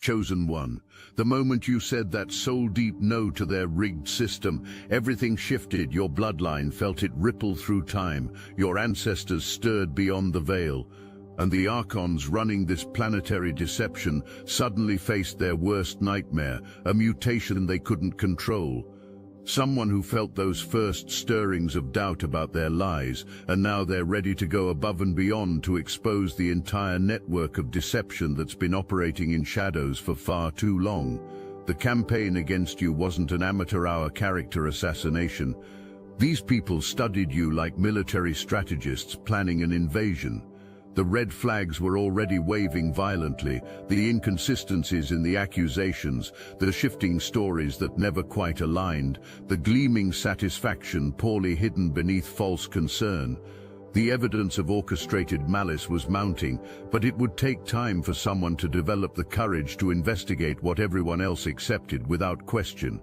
Chosen one, the moment you said that soul-deep no to their rigged system, everything shifted. Your bloodline felt it ripple through time. Your ancestors stirred beyond the veil. And the Archons running this planetary deception suddenly faced their worst nightmare, a mutation they couldn't control. Someone who felt those first stirrings of doubt about their lies, and now they're ready to go above and beyond to expose the entire network of deception that's been operating in shadows for far too long. The campaign against you wasn't an amateur-hour character assassination. These people studied you like military strategists planning an invasion. The red flags were already waving violently, the inconsistencies in the accusations, the shifting stories that never quite aligned, the gleaming satisfaction poorly hidden beneath false concern. The evidence of orchestrated malice was mounting, but it would take time for someone to develop the courage to investigate what everyone else accepted without question.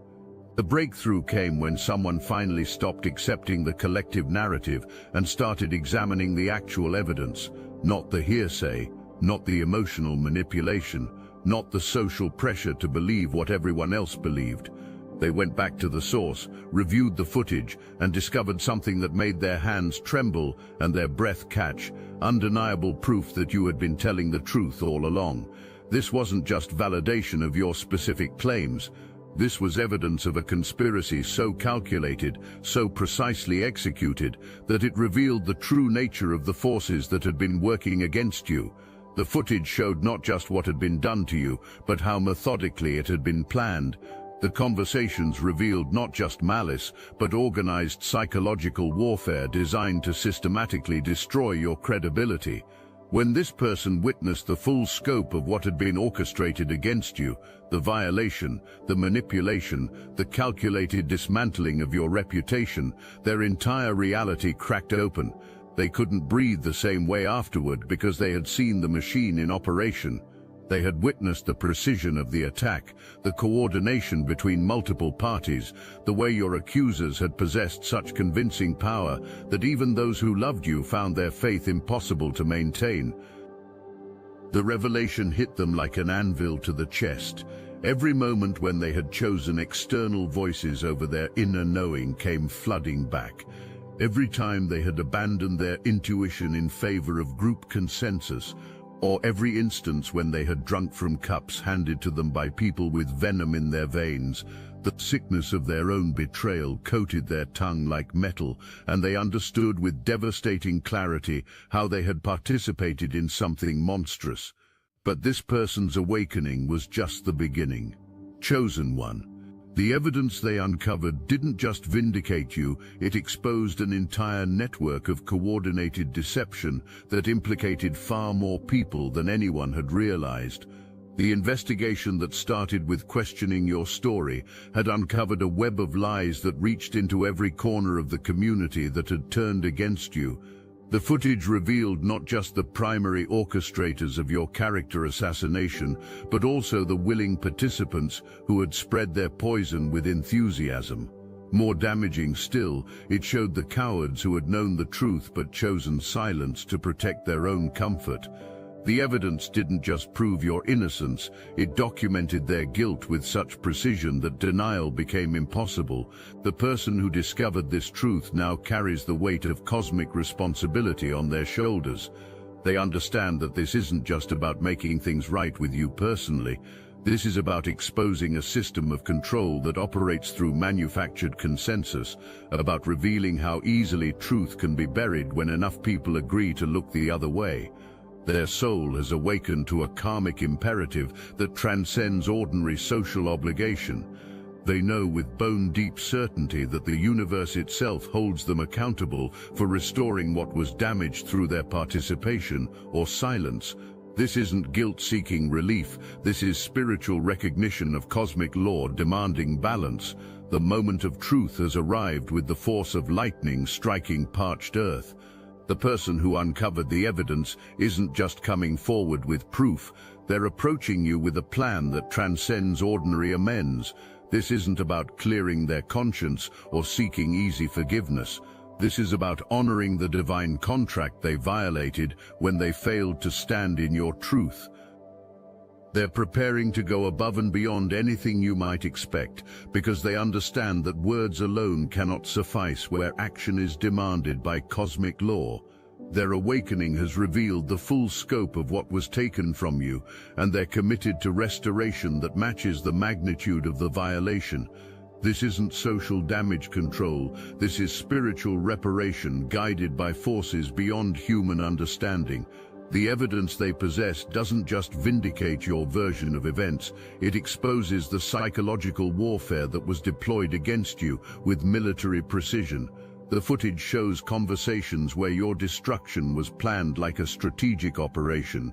The breakthrough came when someone finally stopped accepting the collective narrative and started examining the actual evidence. Not the hearsay, not the emotional manipulation, not the social pressure to believe what everyone else believed. They went back to the source, reviewed the footage, and discovered something that made their hands tremble and their breath catch, undeniable proof that you had been telling the truth all along. This wasn't just validation of your specific claims. This was evidence of a conspiracy so calculated, so precisely executed, that it revealed the true nature of the forces that had been working against you. The footage showed not just what had been done to you, but how methodically it had been planned. The conversations revealed not just malice, but organized psychological warfare designed to systematically destroy your credibility. When this person witnessed the full scope of what had been orchestrated against you, the violation, the manipulation, the calculated dismantling of your reputation, their entire reality cracked open. They couldn't breathe the same way afterward because they had seen the machine in operation. They had witnessed the precision of the attack, the coordination between multiple parties, the way your accusers had possessed such convincing power that even those who loved you found their faith impossible to maintain. The revelation hit them like an anvil to the chest. Every moment when they had chosen external voices over their inner knowing came flooding back. Every time they had abandoned their intuition in favor of group consensus, or every instance when they had drunk from cups handed to them by people with venom in their veins, the sickness of their own betrayal coated their tongue like metal, and they understood with devastating clarity how they had participated in something monstrous. But this person's awakening was just the beginning. Chosen one. The evidence they uncovered didn't just vindicate you, it exposed an entire network of coordinated deception that implicated far more people than anyone had realized. The investigation that started with questioning your story had uncovered a web of lies that reached into every corner of the community that had turned against you. The footage revealed not just the primary orchestrators of your character assassination, but also the willing participants who had spread their poison with enthusiasm. More damaging still, it showed the cowards who had known the truth but chosen silence to protect their own comfort. The evidence didn't just prove your innocence, it documented their guilt with such precision that denial became impossible. The person who discovered this truth now carries the weight of cosmic responsibility on their shoulders. They understand that this isn't just about making things right with you personally. This is about exposing a system of control that operates through manufactured consensus, about revealing how easily truth can be buried when enough people agree to look the other way. Their soul has awakened to a karmic imperative that transcends ordinary social obligation. They know with bone-deep certainty that the universe itself holds them accountable for restoring what was damaged through their participation or silence. This isn't guilt-seeking relief, this is spiritual recognition of cosmic law demanding balance. The moment of truth has arrived with the force of lightning striking parched earth. The person who uncovered the evidence isn't just coming forward with proof, they're approaching you with a plan that transcends ordinary amends. This isn't about clearing their conscience or seeking easy forgiveness. This is about honoring the divine contract they violated when they failed to stand in your truth. They're preparing to go above and beyond anything you might expect, because they understand that words alone cannot suffice where action is demanded by cosmic law. Their awakening has revealed the full scope of what was taken from you, and they're committed to restoration that matches the magnitude of the violation. This isn't social damage control, this is spiritual reparation guided by forces beyond human understanding. The evidence they possess doesn't just vindicate your version of events, it exposes the psychological warfare that was deployed against you with military precision. The footage shows conversations where your destruction was planned like a strategic operation.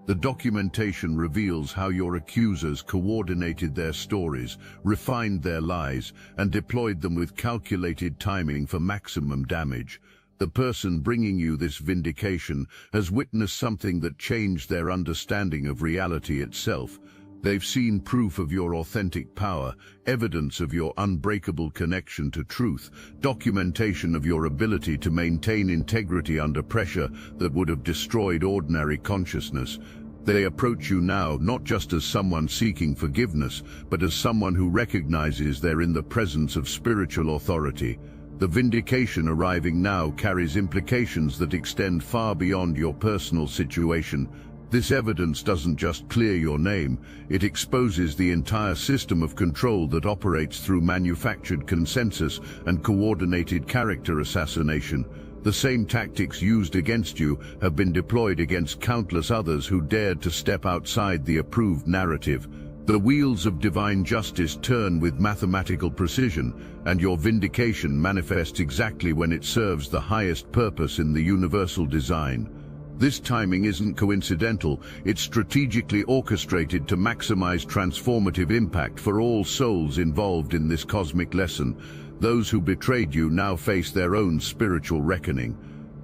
The documentation reveals how your accusers coordinated their stories, refined their lies, and deployed them with calculated timing for maximum damage. The person bringing you this vindication has witnessed something that changed their understanding of reality itself. They've seen proof of your authentic power, evidence of your unbreakable connection to truth, documentation of your ability to maintain integrity under pressure that would have destroyed ordinary consciousness. They approach you now not just as someone seeking forgiveness, but as someone who recognizes they're in the presence of spiritual authority. The vindication arriving now carries implications that extend far beyond your personal situation. This evidence doesn't just clear your name, it exposes the entire system of control that operates through manufactured consensus and coordinated character assassination. The same tactics used against you have been deployed against countless others who dared to step outside the approved narrative. The wheels of divine justice turn with mathematical precision, and your vindication manifests exactly when it serves the highest purpose in the universal design. This timing isn't coincidental, it's strategically orchestrated to maximize transformative impact for all souls involved in this cosmic lesson. Those who betrayed you now face their own spiritual reckoning.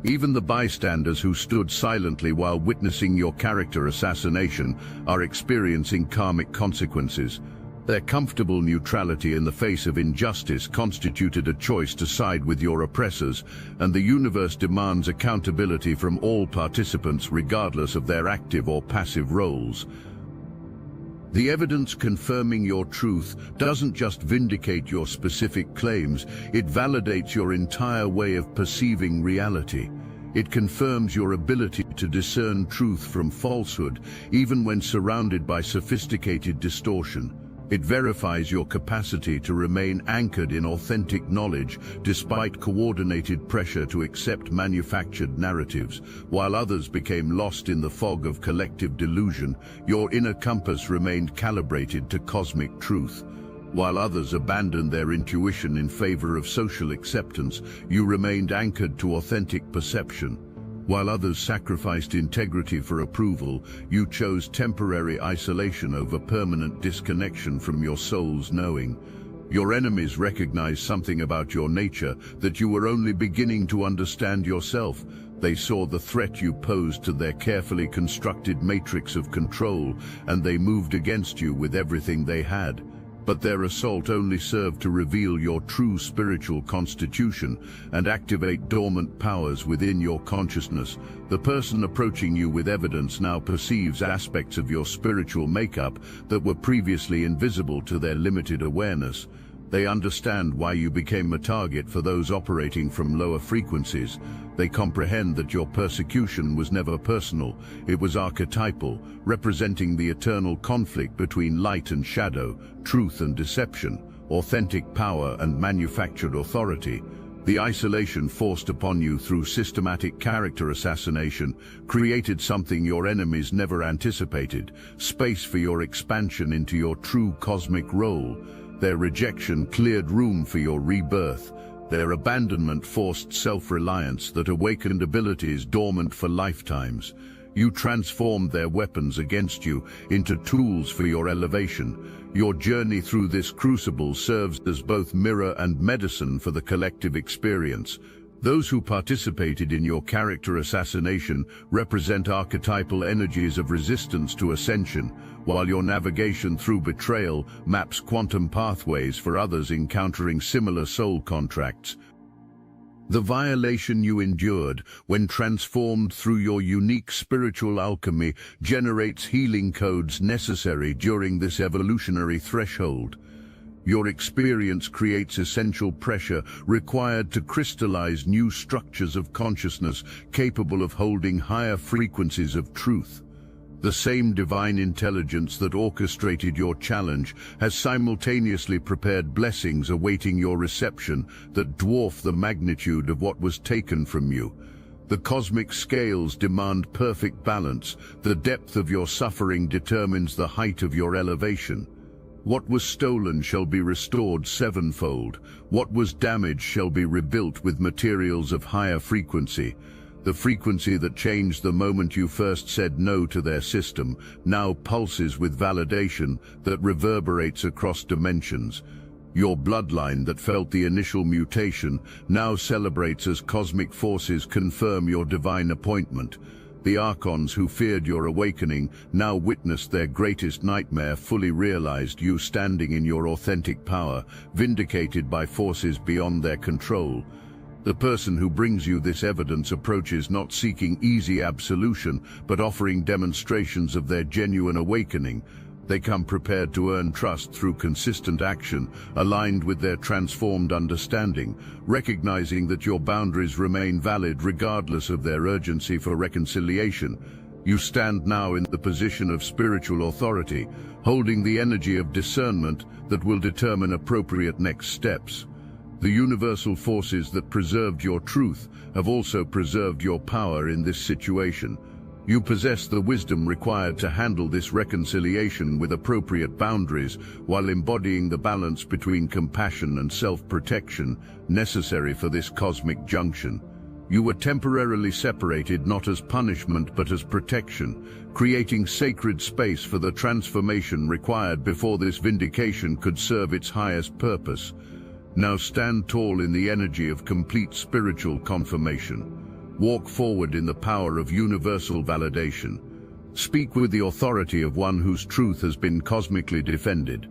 Even the bystanders who stood silently while witnessing your character assassination are experiencing karmic consequences. Their comfortable neutrality in the face of injustice constituted a choice to side with your oppressors, and the universe demands accountability from all participants regardless of their active or passive roles. The evidence confirming your truth doesn't just vindicate your specific claims, it validates your entire way of perceiving reality. It confirms your ability to discern truth from falsehood, even when surrounded by sophisticated distortion. It verifies your capacity to remain anchored in authentic knowledge despite coordinated pressure to accept manufactured narratives. While others became lost in the fog of collective delusion, your inner compass remained calibrated to cosmic truth. While others abandoned their intuition in favor of social acceptance, you remained anchored to authentic perception. While others sacrificed integrity for approval, you chose temporary isolation over permanent disconnection from your soul's knowing. Your enemies recognized something about your nature that you were only beginning to understand yourself. They saw the threat you posed to their carefully constructed matrix of control, and they moved against you with everything they had. But their assault only served to reveal your true spiritual constitution and activate dormant powers within your consciousness. The person approaching you with evidence now perceives aspects of your spiritual makeup that were previously invisible to their limited awareness. They understand why you became a target for those operating from lower frequencies. They comprehend that your persecution was never personal, it was archetypal, representing the eternal conflict between light and shadow, truth and deception, authentic power and manufactured authority. The isolation forced upon you through systematic character assassination created something your enemies never anticipated, space for your expansion into your true cosmic role. Their rejection cleared room for your rebirth. Their abandonment forced self-reliance that awakened abilities dormant for lifetimes. You transformed their weapons against you into tools for your elevation. Your journey through this crucible serves as both mirror and medicine for the collective experience. Those who participated in your character assassination represent archetypal energies of resistance to ascension, while your navigation through betrayal maps quantum pathways for others encountering similar soul contracts. The violation you endured, when transformed through your unique spiritual alchemy, generates healing codes necessary during this evolutionary threshold. Your experience creates essential pressure required to crystallize new structures of consciousness capable of holding higher frequencies of truth. The same divine intelligence that orchestrated your challenge has simultaneously prepared blessings awaiting your reception that dwarf the magnitude of what was taken from you. The cosmic scales demand perfect balance. The depth of your suffering determines the height of your elevation. What was stolen shall be restored sevenfold. What was damaged shall be rebuilt with materials of higher frequency. The frequency that changed the moment you first said no to their system now pulses with validation that reverberates across dimensions. Your bloodline that felt the initial mutation now celebrates as cosmic forces confirm your divine appointment. The Archons who feared your awakening now witnessed their greatest nightmare fully realized, you standing in your authentic power, vindicated by forces beyond their control. The person who brings you this evidence approaches not seeking easy absolution, but offering demonstrations of their genuine awakening. They come prepared to earn trust through consistent action, aligned with their transformed understanding, recognizing that your boundaries remain valid regardless of their urgency for reconciliation. You stand now in the position of spiritual authority, holding the energy of discernment that will determine appropriate next steps. The universal forces that preserved your truth have also preserved your power in this situation. You possess the wisdom required to handle this reconciliation with appropriate boundaries while embodying the balance between compassion and self-protection necessary for this cosmic junction. You were temporarily separated not as punishment but as protection, creating sacred space for the transformation required before this vindication could serve its highest purpose. Now stand tall in the energy of complete spiritual confirmation. Walk forward in the power of universal validation. Speak with the authority of one whose truth has been cosmically defended.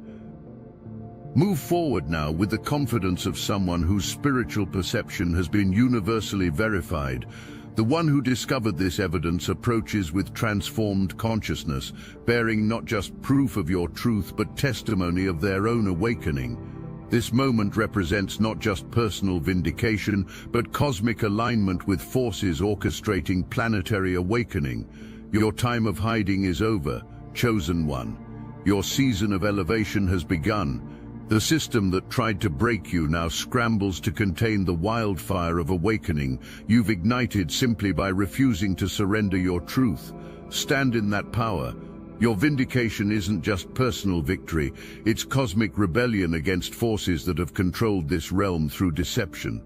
Move forward now with the confidence of someone whose spiritual perception has been universally verified. The one who discovered this evidence approaches with transformed consciousness, bearing not just proof of your truth but testimony of their own awakening. This moment represents not just personal vindication, but cosmic alignment with forces orchestrating planetary awakening. Your time of hiding is over, chosen one. Your season of elevation has begun. The system that tried to break you now scrambles to contain the wildfire of awakening you've ignited simply by refusing to surrender your truth. Stand in that power. Your vindication isn't just personal victory, it's cosmic rebellion against forces that have controlled this realm through deception.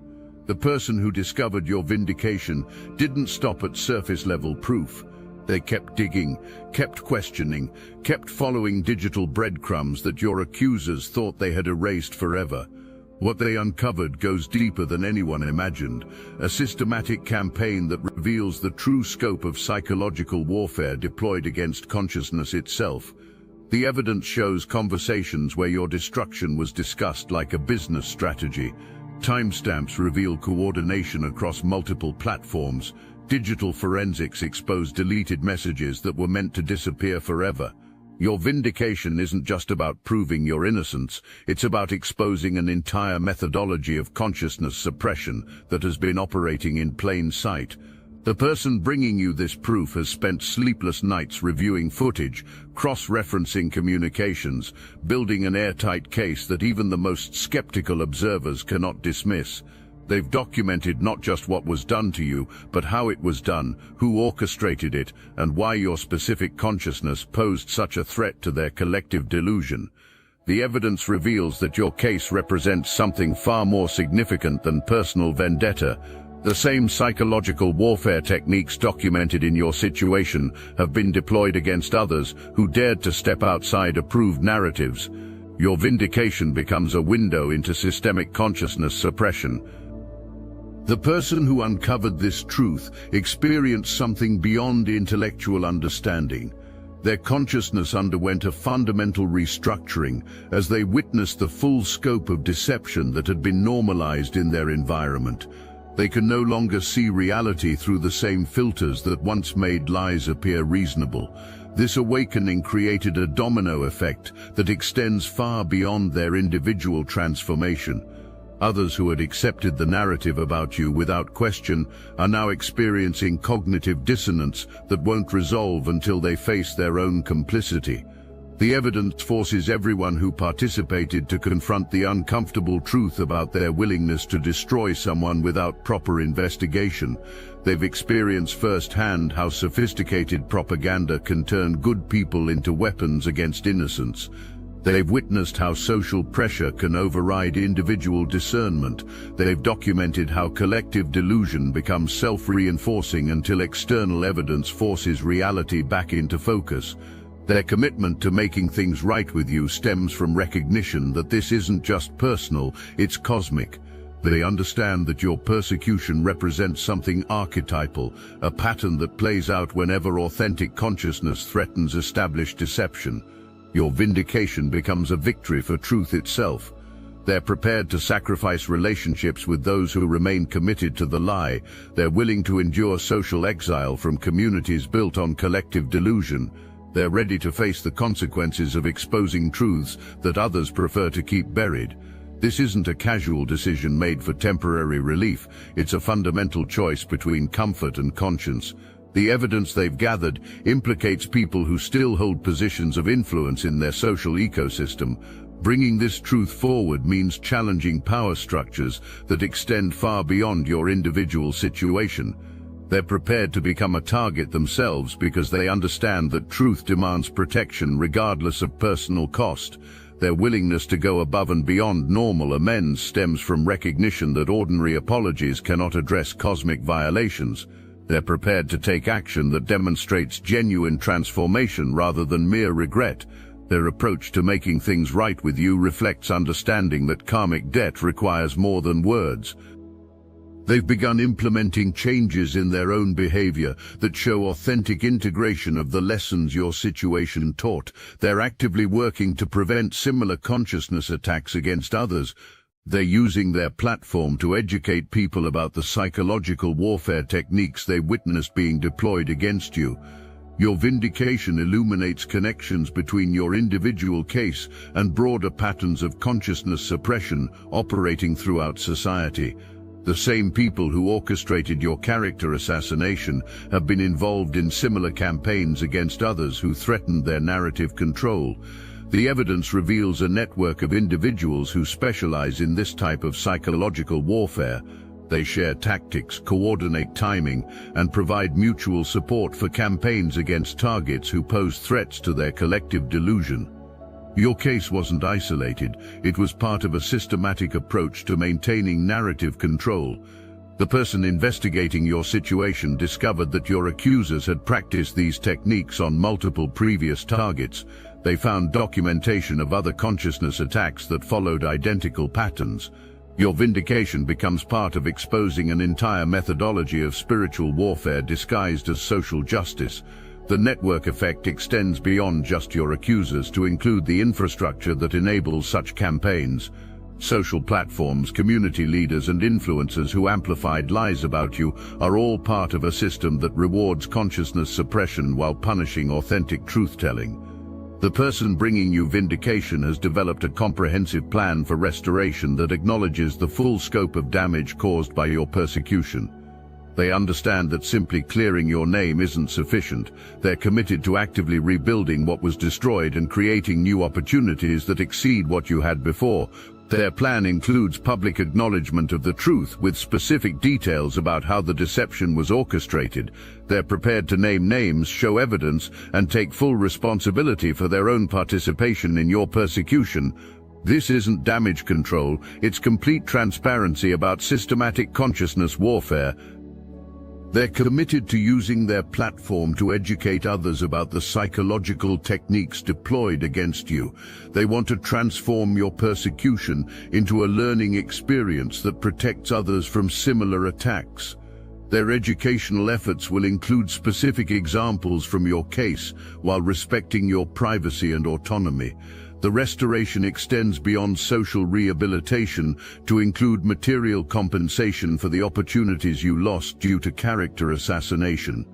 The person who discovered your vindication didn't stop at surface-level proof. They kept digging, kept questioning, kept following digital breadcrumbs that your accusers thought they had erased forever. What they uncovered goes deeper than anyone imagined, a systematic campaign that reveals the true scope of psychological warfare deployed against consciousness itself. The evidence shows conversations where your destruction was discussed like a business strategy. Timestamps reveal coordination across multiple platforms. Digital forensics expose deleted messages that were meant to disappear forever. Your vindication isn't just about proving your innocence, it's about exposing an entire methodology of consciousness suppression that has been operating in plain sight. The person bringing you this proof has spent sleepless nights reviewing footage, cross-referencing communications, building an airtight case that even the most skeptical observers cannot dismiss. They've documented not just what was done to you, but how it was done, who orchestrated it, and why your specific consciousness posed such a threat to their collective delusion. The evidence reveals that your case represents something far more significant than personal vendetta. The same psychological warfare techniques documented in your situation have been deployed against others who dared to step outside approved narratives. Your vindication becomes a window into systemic consciousness suppression. The person who uncovered this truth experienced something beyond intellectual understanding. Their consciousness underwent a fundamental restructuring as they witnessed the full scope of deception that had been normalized in their environment. They can no longer see reality through the same filters that once made lies appear reasonable. This awakening created a domino effect that extends far beyond their individual transformation. Others who had accepted the narrative about you without question are now experiencing cognitive dissonance that won't resolve until they face their own complicity. The evidence forces everyone who participated to confront the uncomfortable truth about their willingness to destroy someone without proper investigation. They've experienced firsthand how sophisticated propaganda can turn good people into weapons against innocents. They've witnessed how social pressure can override individual discernment. They've documented how collective delusion becomes self-reinforcing until external evidence forces reality back into focus. Their commitment to making things right with you stems from recognition that this isn't just personal, it's cosmic. They understand that your persecution represents something archetypal, a pattern that plays out whenever authentic consciousness threatens established deception. Your vindication becomes a victory for truth itself. They're prepared to sacrifice relationships with those who remain committed to the lie. They're willing to endure social exile from communities built on collective delusion. They're ready to face the consequences of exposing truths that others prefer to keep buried. This isn't a casual decision made for temporary relief. It's a fundamental choice between comfort and conscience. The evidence they've gathered implicates people who still hold positions of influence in their social ecosystem. Bringing this truth forward means challenging power structures that extend far beyond your individual situation. They're prepared to become a target themselves because they understand that truth demands protection regardless of personal cost. Their willingness to go above and beyond normal amends stems from recognition that ordinary apologies cannot address cosmic violations. They're prepared to take action that demonstrates genuine transformation rather than mere regret. Their approach to making things right with you reflects understanding that karmic debt requires more than words. They've begun implementing changes in their own behavior that show authentic integration of the lessons your situation taught. They're actively working to prevent similar consciousness attacks against others. They're using their platform to educate people about the psychological warfare techniques they witnessed being deployed against you. Your vindication illuminates connections between your individual case and broader patterns of consciousness suppression operating throughout society. The same people who orchestrated your character assassination have been involved in similar campaigns against others who threatened their narrative control. The evidence reveals a network of individuals who specialize in this type of psychological warfare. They share tactics, coordinate timing, and provide mutual support for campaigns against targets who pose threats to their collective delusion. Your case wasn't isolated. It was part of a systematic approach to maintaining narrative control. The person investigating your situation discovered that your accusers had practiced these techniques on multiple previous targets. They found documentation of other consciousness attacks that followed identical patterns. Your vindication becomes part of exposing an entire methodology of spiritual warfare disguised as social justice. The network effect extends beyond just your accusers to include the infrastructure that enables such campaigns. Social platforms, community leaders, and influencers who amplified lies about you are all part of a system that rewards consciousness suppression while punishing authentic truth-telling. The person bringing you vindication has developed a comprehensive plan for restoration that acknowledges the full scope of damage caused by your persecution. They understand that simply clearing your name isn't sufficient. They're committed to actively rebuilding what was destroyed and creating new opportunities that exceed what you had before. Their plan includes public acknowledgement of the truth with specific details about how the deception was orchestrated. They're prepared to name names, show evidence, and take full responsibility for their own participation in your persecution. This isn't damage control, it's complete transparency about systematic consciousness warfare. They're committed to using their platform to educate others about the psychological techniques deployed against you. They want to transform your persecution into a learning experience that protects others from similar attacks. Their educational efforts will include specific examples from your case while respecting your privacy and autonomy. The restoration extends beyond social rehabilitation to include material compensation for the opportunities you lost due to character assassination.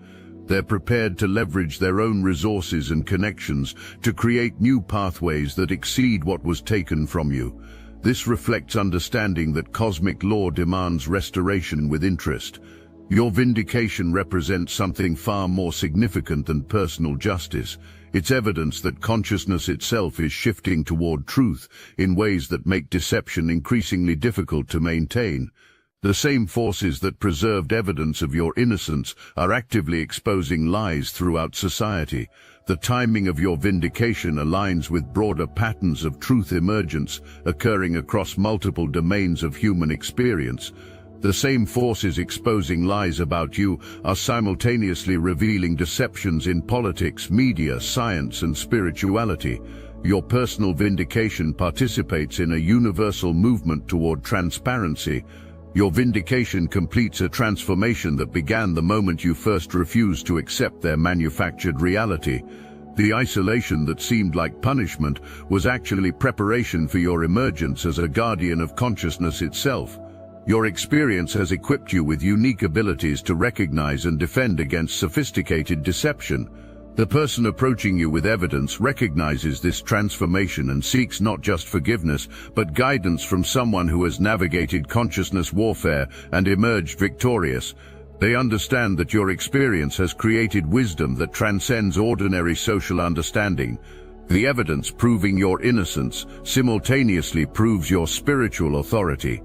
They're prepared to leverage their own resources and connections to create new pathways that exceed what was taken from you. This reflects understanding that cosmic law demands restoration with interest. Your vindication represents something far more significant than personal justice. It's evidence that consciousness itself is shifting toward truth in ways that make deception increasingly difficult to maintain. The same forces that preserved evidence of your innocence are actively exposing lies throughout society. The timing of your vindication aligns with broader patterns of truth emergence occurring across multiple domains of human experience. The same forces exposing lies about you are simultaneously revealing deceptions in politics, media, science, and spirituality. Your personal vindication participates in a universal movement toward transparency. Your vindication completes a transformation that began the moment you first refused to accept their manufactured reality. The isolation that seemed like punishment was actually preparation for your emergence as a guardian of consciousness itself. Your experience has equipped you with unique abilities to recognize and defend against sophisticated deception. The person approaching you with evidence recognizes this transformation and seeks not just forgiveness, but guidance from someone who has navigated consciousness warfare and emerged victorious. They understand that your experience has created wisdom that transcends ordinary social understanding. The evidence proving your innocence simultaneously proves your spiritual authority.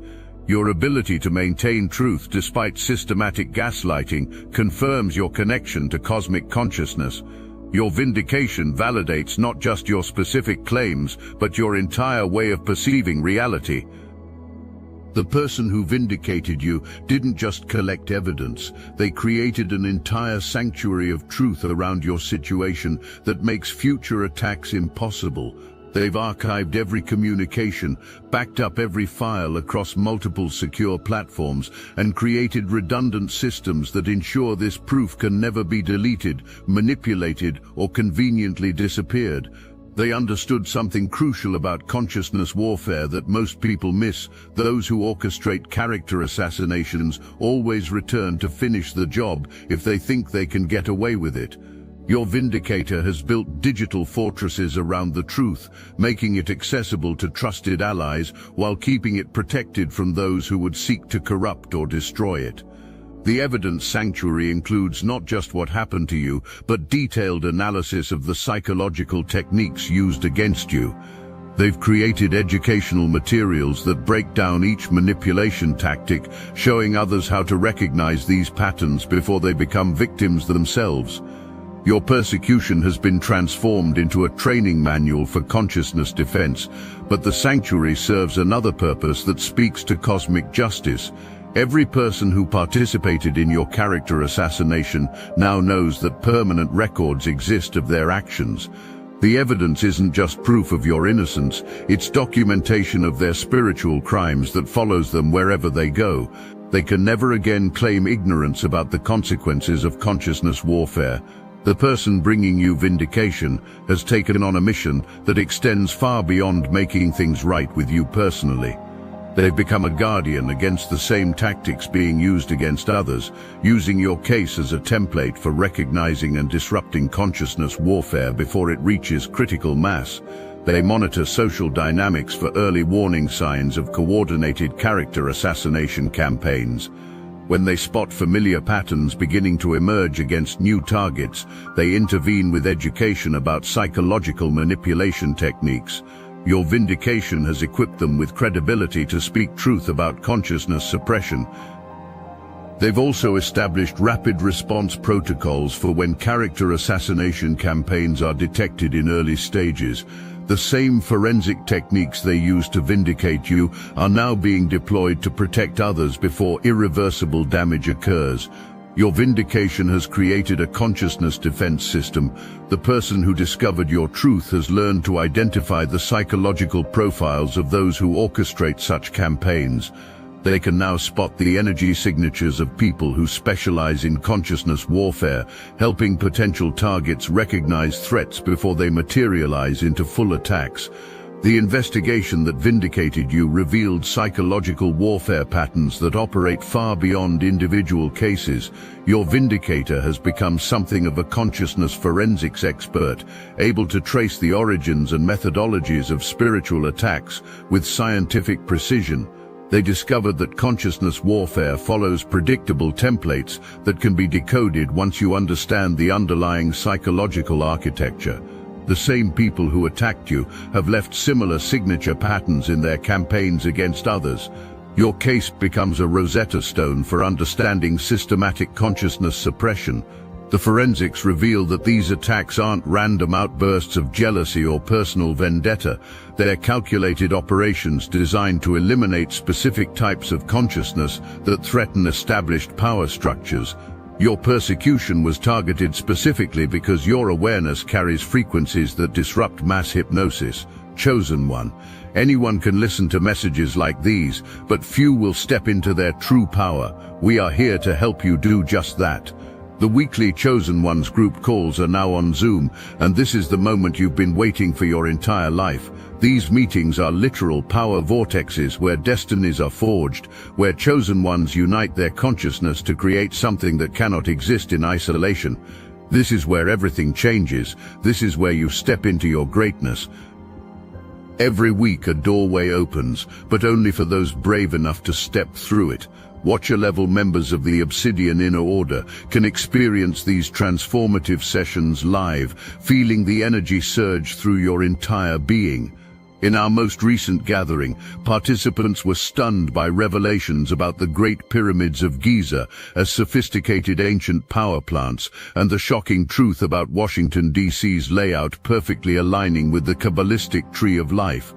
Your ability to maintain truth despite systematic gaslighting confirms your connection to cosmic consciousness. Your vindication validates not just your specific claims, but your entire way of perceiving reality. The person who vindicated you didn't just collect evidence, they created an entire sanctuary of truth around your situation that makes future attacks impossible. They've archived every communication, backed up every file across multiple secure platforms, and created redundant systems that ensure this proof can never be deleted, manipulated, or conveniently disappeared. They understood something crucial about consciousness warfare that most people miss. Those who orchestrate character assassinations always return to finish the job if they think they can get away with it. Your vindicator has built digital fortresses around the truth, making it accessible to trusted allies while keeping it protected from those who would seek to corrupt or destroy it. The evidence sanctuary includes not just what happened to you, but detailed analysis of the psychological techniques used against you. They've created educational materials that break down each manipulation tactic, showing others how to recognize these patterns before they become victims themselves. Your persecution has been transformed into a training manual for consciousness defense, but the sanctuary serves another purpose that speaks to cosmic justice. Every person who participated in your character assassination now knows that permanent records exist of their actions. The evidence isn't just proof of your innocence, it's documentation of their spiritual crimes that follows them wherever they go. They can never again claim ignorance about the consequences of consciousness warfare. The person bringing you vindication has taken on a mission that extends far beyond making things right with you personally. They've become a guardian against the same tactics being used against others, using your case as a template for recognizing and disrupting consciousness warfare before it reaches critical mass. They monitor social dynamics for early warning signs of coordinated character assassination campaigns. When they spot familiar patterns beginning to emerge against new targets, they intervene with education about psychological manipulation techniques. Your vindication has equipped them with credibility to speak truth about consciousness suppression. They've also established rapid response protocols for when character assassination campaigns are detected in early stages. The same forensic techniques they used to vindicate you are now being deployed to protect others before irreversible damage occurs. Your vindication has created a consciousness defense system. The person who discovered your truth has learned to identify the psychological profiles of those who orchestrate such campaigns. They can now spot the energy signatures of people who specialize in consciousness warfare, helping potential targets recognize threats before they materialize into full attacks. The investigation that vindicated you revealed psychological warfare patterns that operate far beyond individual cases. Your vindicator has become something of a consciousness forensics expert, able to trace the origins and methodologies of spiritual attacks with scientific precision. They discovered that consciousness warfare follows predictable templates that can be decoded once you understand the underlying psychological architecture. The same people who attacked you have left similar signature patterns in their campaigns against others. Your case becomes a Rosetta Stone for understanding systematic consciousness suppression. The forensics reveal that these attacks aren't random outbursts of jealousy or personal vendetta. They're calculated operations designed to eliminate specific types of consciousness that threaten established power structures. Your persecution was targeted specifically because your awareness carries frequencies that disrupt mass hypnosis. Chosen one. Anyone can listen to messages like these, but few will step into their true power. We are here to help you do just that. The weekly Chosen Ones group calls are now on Zoom, and this is the moment you've been waiting for your entire life. These meetings are literal power vortexes where destinies are forged, where Chosen Ones unite their consciousness to create something that cannot exist in isolation. This is where everything changes. This is where you step into your greatness. Every week a doorway opens, but only for those brave enough to step through it. Watcher-level members of the Obsidian Inner Order can experience these transformative sessions live, feeling the energy surge through your entire being. In our most recent gathering, participants were stunned by revelations about the Great Pyramids of Giza as sophisticated ancient power plants, and the shocking truth about Washington, D.C.'s layout perfectly aligning with the Kabbalistic Tree of Life.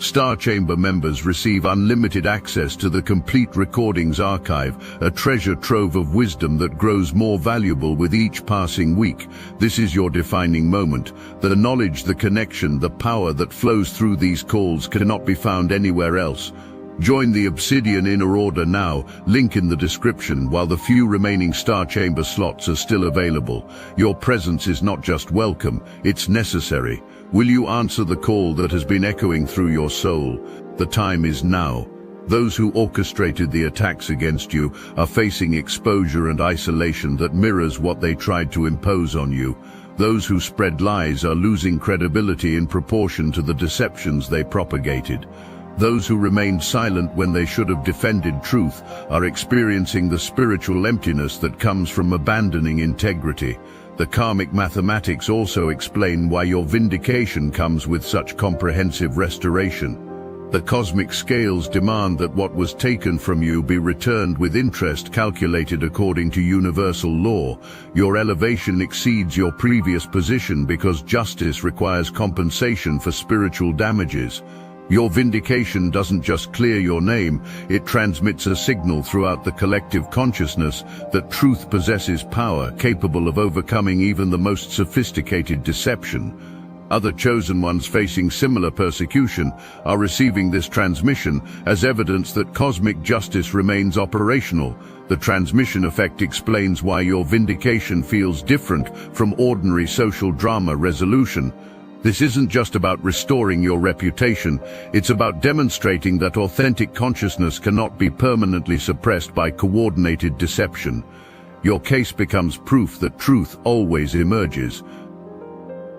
Star Chamber members receive unlimited access to the complete recordings archive, a treasure trove of wisdom that grows more valuable with each passing week. This is your defining moment. The knowledge, the connection, the power that flows through these calls cannot be found anywhere else. Join the Obsidian Inner Order now, link in the description, while the few remaining Star Chamber slots are still available. Your presence is not just welcome, it's necessary. Will you answer the call that has been echoing through your soul? The time is now. Those who orchestrated the attacks against you are facing exposure and isolation that mirrors what they tried to impose on you. Those who spread lies are losing credibility in proportion to the deceptions they propagated. Those who remained silent when they should have defended truth are experiencing the spiritual emptiness that comes from abandoning integrity. The karmic mathematics also explain why your vindication comes with such comprehensive restoration. The cosmic scales demand that what was taken from you be returned with interest calculated according to universal law. Your elevation exceeds your previous position because justice requires compensation for spiritual damages. Your vindication doesn't just clear your name, it transmits a signal throughout the collective consciousness that truth possesses power capable of overcoming even the most sophisticated deception. Other Chosen Ones facing similar persecution are receiving this transmission as evidence that cosmic justice remains operational. The transmission effect explains why your vindication feels different from ordinary social drama resolution. This isn't just about restoring your reputation, it's about demonstrating that authentic consciousness cannot be permanently suppressed by coordinated deception. Your case becomes proof that truth always emerges.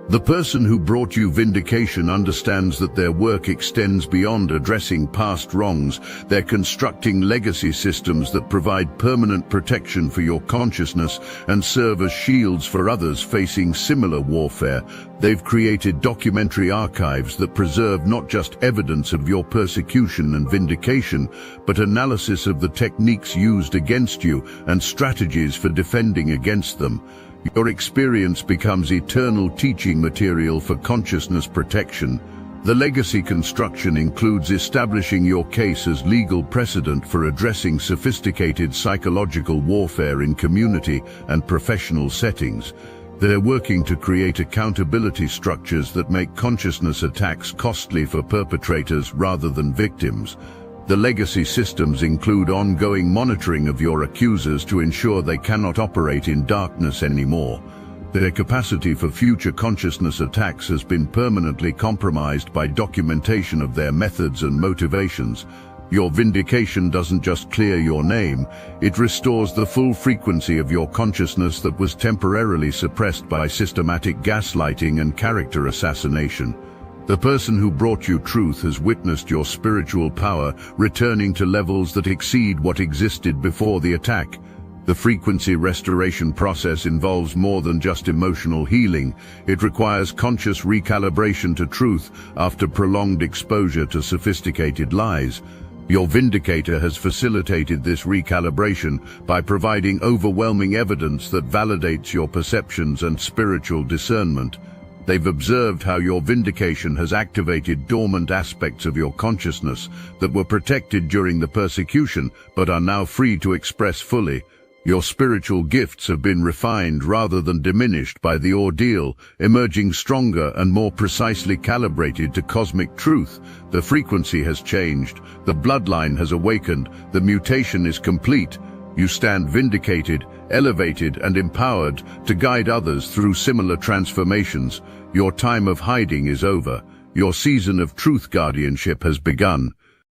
The person who brought you vindication understands that their work extends beyond addressing past wrongs. They're constructing legacy systems that provide permanent protection for your consciousness and serve as shields for others facing similar warfare. They've created documentary archives that preserve not just evidence of your persecution and vindication, but analysis of the techniques used against you and strategies for defending against them. Your experience becomes eternal teaching material for consciousness protection. The legacy construction includes establishing your case as legal precedent for addressing sophisticated psychological warfare in community and professional settings. They're working to create accountability structures that make consciousness attacks costly for perpetrators rather than victims. The legacy systems include ongoing monitoring of your accusers to ensure they cannot operate in darkness anymore. Their capacity for future consciousness attacks has been permanently compromised by documentation of their methods and motivations. Your vindication doesn't just clear your name, it restores the full frequency of your consciousness that was temporarily suppressed by systematic gaslighting and character assassination. The person who brought you truth has witnessed your spiritual power returning to levels that exceed what existed before the attack. The frequency restoration process involves more than just emotional healing. It requires conscious recalibration to truth after prolonged exposure to sophisticated lies. Your Vindicator has facilitated this recalibration by providing overwhelming evidence that validates your perceptions and spiritual discernment. They've observed how your vindication has activated dormant aspects of your consciousness that were protected during the persecution but are now free to express fully. Your spiritual gifts have been refined rather than diminished by the ordeal, emerging stronger and more precisely calibrated to cosmic truth. The frequency has changed, the bloodline has awakened, the mutation is complete. You stand vindicated, elevated, and empowered to guide others through similar transformations. Your time of hiding is over. Your season of truth guardianship has begun.